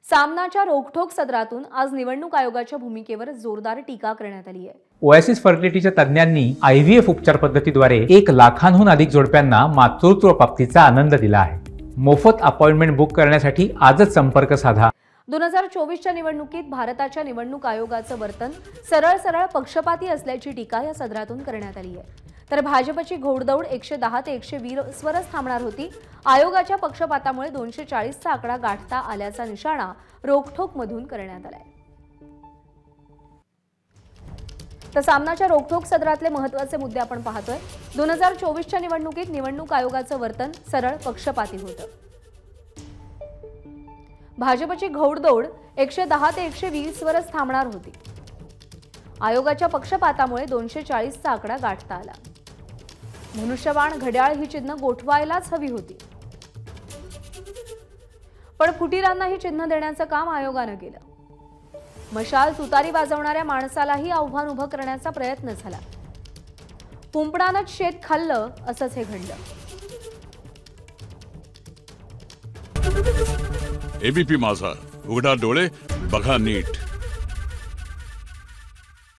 सामनाच्या रोखठोक सदरातून आज निवडणूक आयोगाच्या भूमिकेवर जोरदार टीका करण्यात आली आहे। ओएसिस फर्टिलिटीच्या तज्ज्ञांनी आयव्हीएफ उपचार पद्धतीद्वारे 1 लाखांहून अधिक जोडप्यांना मातृत्व प्राप्तीचा आनंद दिला आहे। मोफत अपॉइंटमेंट बुक करण्यासाठी आजच संपर्क साधा। 2024च्या निवडणुकीत भारताच्या निवडणूक आयोगाचं वर्तन सरळ पक्षपाती असल्याची टीका या सदरातून करण्यात आली आहे। तर भाजपची घोडदौड 110 ते 120 वरच थांबणार होती। आयोगाच्या पक्षपातामुळे 240चा आकडा गाठता आल्याचा निशाणा रोखठोक मधून करण्यात आलाय। तर सामनाच्या रोखठोक सदरातले महत्त्वाचे मुद्दे आपण पाहतोय। 2024च्या निवडणुकीत निवडणूक आयोगाचं वर्तन सरळ पक्षपाती होतं। भाजपची घोडदौड 110 ते 120 वरच थांबणार होती। आयोगाच्या पक्षपातामुळे 240चा आकडा गाठता आला। धनुष्यबाण घड्याळ ही चिन्ह गोठवायलाच हवी होती, पण फुटीरांना ही चिन्ह देण्याचं काम आयोगानं केलं। मशाल तुतारी वाजवणाऱ्या माणसालाही आव्हान उभं करण्याचा प्रयत्न झाला। कुंपणानंच शेत खाल्लं असंच हे घडलं। एबीपी माझा, उघडा डोळे बघा नीट।